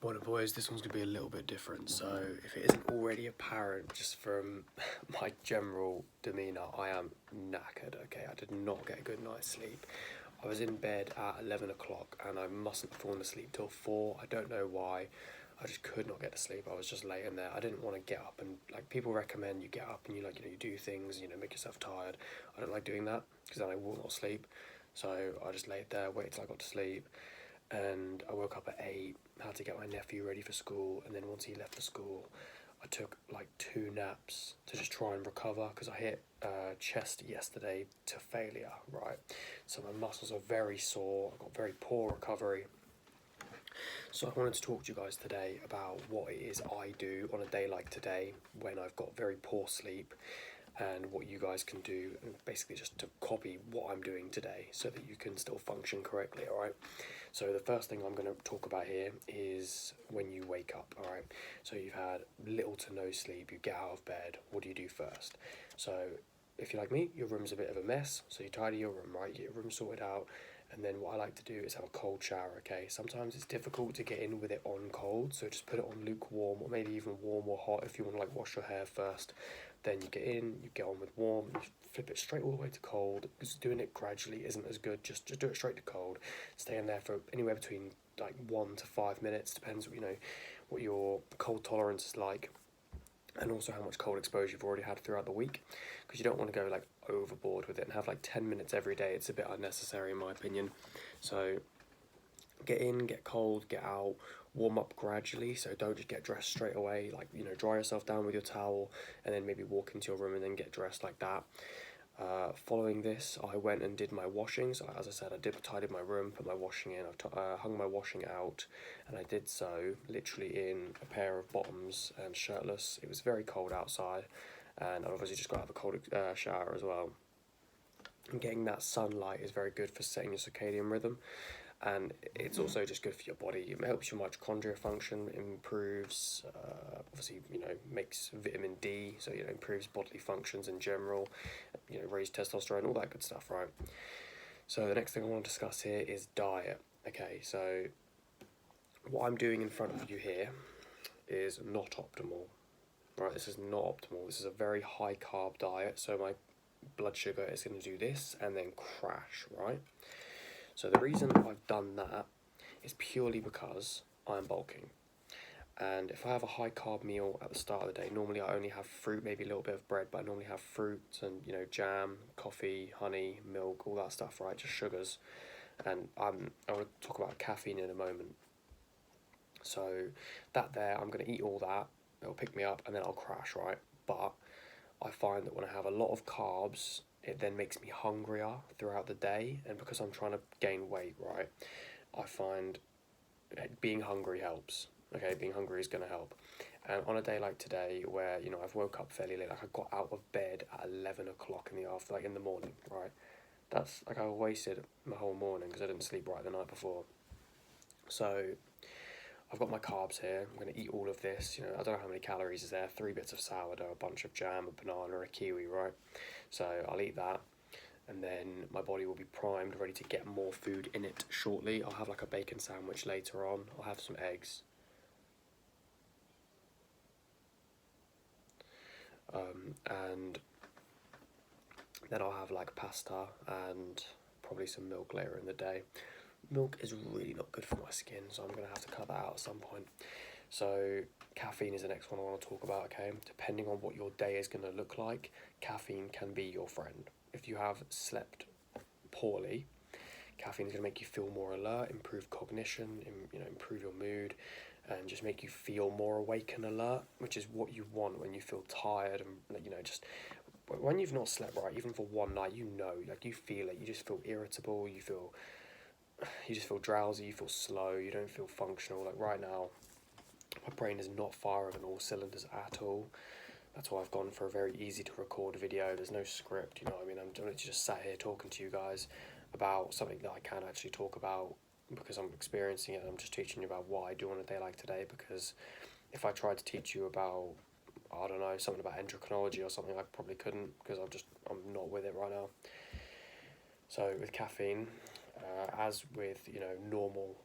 Morning boys, this one's going to be a little bit different, so if it isn't already apparent just from my general demeanour, I am knackered, okay? I did not get a good night's sleep. I was in bed at 11 o'clock and I mustn't have fallen asleep till 4, I don't know why. I just could not get to sleep, I was just laying there. I didn't want to get up and, like, people recommend you get up and you do things, make yourself tired. I don't like doing that, because then I will not sleep. So I just laid there, waited till I got to sleep, and I woke up at 8, had to get my nephew ready for school, and then once he left for school, I took like 2 naps to just try and recover, because I hit chest yesterday to failure, right? So my muscles are very sore, I've got very poor recovery. So I wanted to talk to you guys today about what it is I do on a day like today when I've got very poor sleep, and what you guys can do, and basically just to copy what I'm doing today so that you can still function correctly, alright? So the first thing I'm going to talk about here is when you wake up, alright? So you've had little to no sleep, you get out of bed, what do you do first? So if you're like me, your room's a bit of a mess, so you tidy your room, right? You get your room sorted out, and then what I like to do is have a cold shower, okay? Sometimes it's difficult to get in with it on cold, so just put it on lukewarm, or maybe even warm or hot if you want to like wash your hair first. Then you get in, you get on with warm, you flip it straight all the way to cold, because doing it gradually isn't as good. Just do it straight to cold. Stay in there for anywhere between like 1 to 5 minutes, depends what your cold tolerance is like, and also how much cold exposure you've already had throughout the week, because you don't want to go like overboard with it and have like 10 minutes every day. It's a bit unnecessary in my opinion. So get in, get cold, get out, warm up gradually, so don't just get dressed straight away. Like, dry yourself down with your towel and then maybe walk into your room and then get dressed like that. Following this, I went and did my washing. So as I said, I tidied my room, put my washing in, I've hung my washing out, and I did so literally in a pair of bottoms and shirtless. It was very cold outside, and I obviously just got to have a cold shower as well. And getting that sunlight is very good for setting your circadian rhythm, and it's also just good for your body. It helps your mitochondria function, improves, obviously, makes vitamin D, so, improves bodily functions in general, raise testosterone, all that good stuff, right? So the next thing I want to discuss here is diet. Okay, so what I'm doing in front of you here is not optimal, right? This is not optimal. This is a very high carb diet, so my blood sugar is going to do this and then crash, right? So the reason I've done that is purely because I'm bulking. And if I have a high carb meal at the start of the day, normally I only have fruit, maybe a little bit of bread, but I normally have fruit and, jam, coffee, honey, milk, all that stuff, right? Just sugars. And I want to talk about caffeine in a moment. So that there, I'm going to eat all that, it'll pick me up, and then I'll crash, right? But I find that when I have a lot of carbs, it then makes me hungrier throughout the day, and because I'm trying to gain weight, right, I find being hungry helps. Okay, being hungry is going to help. And on a day like today, where I've woke up fairly late, like I got out of bed at 11 o'clock in the morning, right? That's like I wasted my whole morning because I didn't sleep right the night before. So I've got my carbs here. I'm going to eat all of this. I don't know how many calories is there. 3 bits of sourdough, a bunch of jam, a banana, a kiwi, right? So I'll eat that, and then my body will be primed, ready to get more food in it shortly. I'll have like a bacon sandwich later on. I'll have some eggs. And then I'll have like pasta and probably some milk later in the day. Milk is really not good for my skin, so I'm going to have to cut that out at some point. So caffeine is the next one I want to talk about, okay? Depending on what your day is going to look like, caffeine can be your friend. If you have slept poorly, caffeine is going to make you feel more alert, improve cognition, improve your mood, and just make you feel more awake and alert, which is what you want when you feel tired and, just when you've not slept right, even for one night, like you feel it, you just feel irritable, you just feel drowsy, you feel slow, you don't feel functional. Like right now, my brain is not firing on all cylinders at all. That's why I've gone for a very easy to record video. There's no script, I'm just sat here talking to you guys about something that I can actually talk about because I'm experiencing it, and I'm just teaching you about what I do on a day like today, because if I tried to teach you about, I don't know, something about endocrinology or something, I probably couldn't, because I'm not with it right now. So with caffeine, as with normal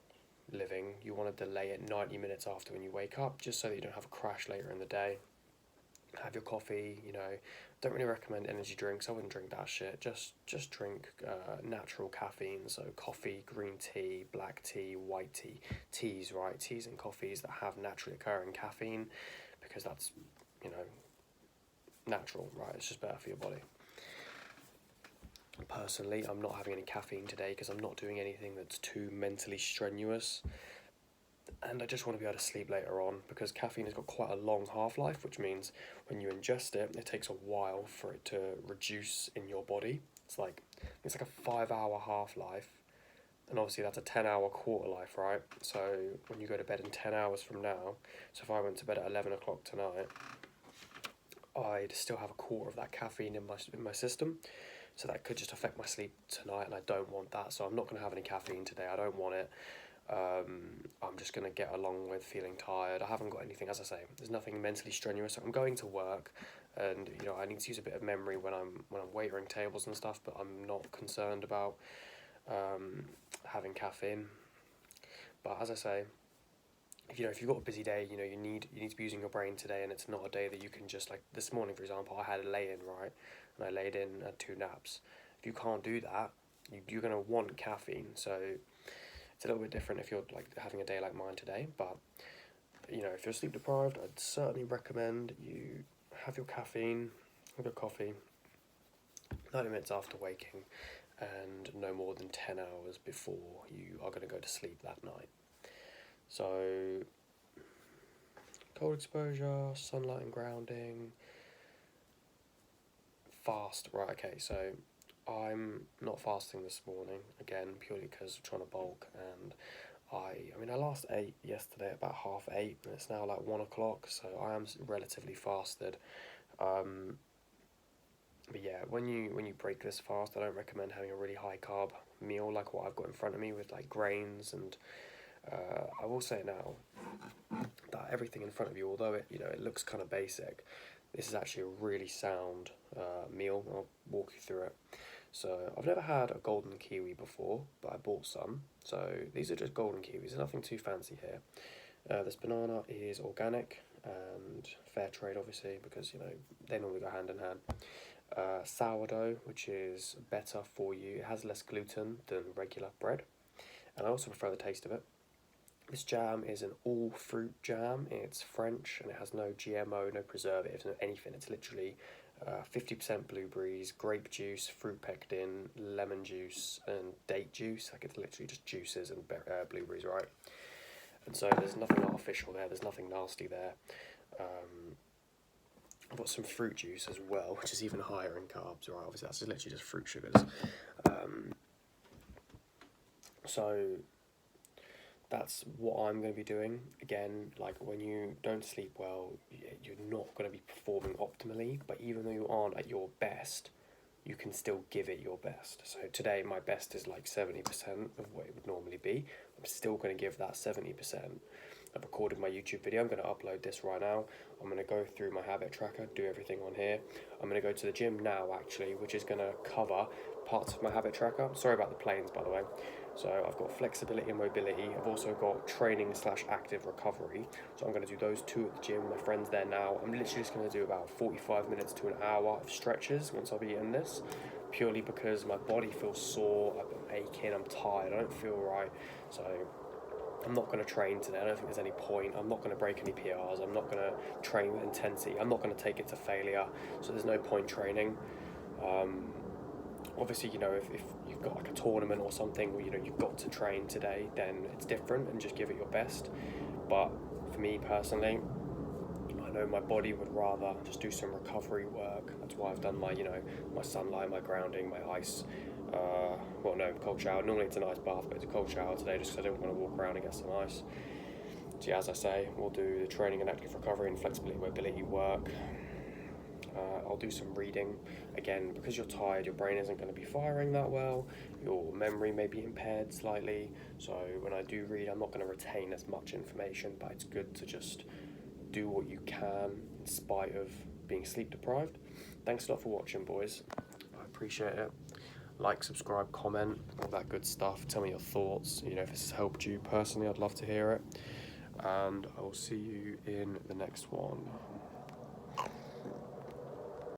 living, you want to delay it 90 minutes after when you wake up, just so that you don't have a crash later in the day. Have your coffee, don't really recommend energy drinks. I wouldn't drink that shit. Just drink natural caffeine, so coffee, green tea, black tea, white tea, teas, right? Teas and coffees that have naturally occurring caffeine, because that's, natural, right? It's just better for your body. Personally, I'm not having any caffeine today because I'm not doing anything that's too mentally strenuous, and I just want to be able to sleep later on, because caffeine has got quite a long half-life, which means when you ingest it, it takes a while for it to reduce in your body. It's like a 5-hour half-life, and obviously that's a 10-hour quarter life, right? So when you go to bed in 10 hours from now, so if I went to bed at 11 o'clock tonight, I'd still have a quarter of that caffeine in my system, so that could just affect my sleep tonight, and I don't want that. So I'm not going to have any caffeine today. I don't want it. I'm just going to get along with feeling tired. I haven't got anything, as I say, there's nothing mentally strenuous. I'm going to work, and I need to use a bit of memory when I'm waitering tables and stuff, but I'm not concerned about having caffeine. But as I say, if you've got a busy day, you need to be using your brain today, and it's not a day that you can just, like this morning, for example, I had a lay-in, right, and I laid in, had 2 naps. If you can't do that, you're going to want caffeine. So it's a little bit different if you're like having a day like mine today, but if you're sleep deprived, I'd certainly recommend you have your caffeine, have your coffee 90 minutes after waking, and no more than 10 hours before you are going to go to sleep that night. So cold exposure, sunlight and grounding, fast. Right, okay, so I'm not fasting this morning, again, purely because I'm trying to bulk, and I last ate yesterday at about 8:30, and it's now like 1 o'clock, so I am relatively fasted. But yeah, when you break this fast, I don't recommend having a really high carb meal like what I've got in front of me with like grains, and I will say now that everything in front of you, although it looks kind of basic, this is actually a really sound meal. I'll walk you through it. So I've never had a golden kiwi before, but I bought some. So these are just golden kiwis, there's nothing too fancy here. This banana is organic and fair trade, obviously, because they normally go hand in hand. Sourdough, which is better for you. It has less gluten than regular bread, and I also prefer the taste of it. This jam is an all-fruit jam. It's French, and it has no GMO, no preservatives, no anything. It's literally 50% blueberries, grape juice, fruit pectin, lemon juice, and date juice. Like, it's literally just juices and blueberries, right? And so there's nothing artificial there. There's nothing nasty there. I've got some fruit juice as well, which is even higher in carbs, right? Obviously, that's literally just fruit sugars. So that's what I'm going to be doing. Again, like when you don't sleep well, you're not going to be performing optimally, but even though you aren't at your best, you can still give it your best. So today my best is like 70% of what it would normally be. I'm still going to give that 70%. I've recorded my YouTube video. I'm going to upload this right now. I'm going to go through my habit tracker, do everything on here. I'm going to go to the gym now, actually, which is going to cover parts of my habit tracker. Sorry about the planes, by the way. So I've got flexibility and mobility. I've also got training / active recovery. So I'm going to do those 2 at the gym. My friend's there now. I'm literally just going to do about 45 minutes to an hour of stretches once I've eaten this, purely because my body feels sore, I'm aching, I'm tired, I don't feel right. So I'm not going to train today. I don't think there's any point. I'm not going to break any PRs. I'm not going to train with intensity. I'm not going to take it to failure. So there's no point training. Obviously, if you've got like a tournament or something where you've got to train today, then it's different and just give it your best. But for me personally, I know my body would rather just do some recovery work. That's why I've done my my sunlight, my grounding, my ice. Cold shower. Normally it's an ice bath, but it's a cold shower today just because I don't want to walk around and get some ice. So yeah, as I say, we'll do the training and active recovery and flexibility mobility work. I'll do some reading. Again, because you're tired, your brain isn't going to be firing that well. Your memory may be impaired slightly. So when I do read, I'm not going to retain as much information, but it's good to just do what you can in spite of being sleep deprived. Thanks a lot for watching, boys. I appreciate it. like, subscribe, comment, all that good stuff. Tell me your thoughts. You know, if this has helped you personally, I'd love to hear it. And I will see you in the next one.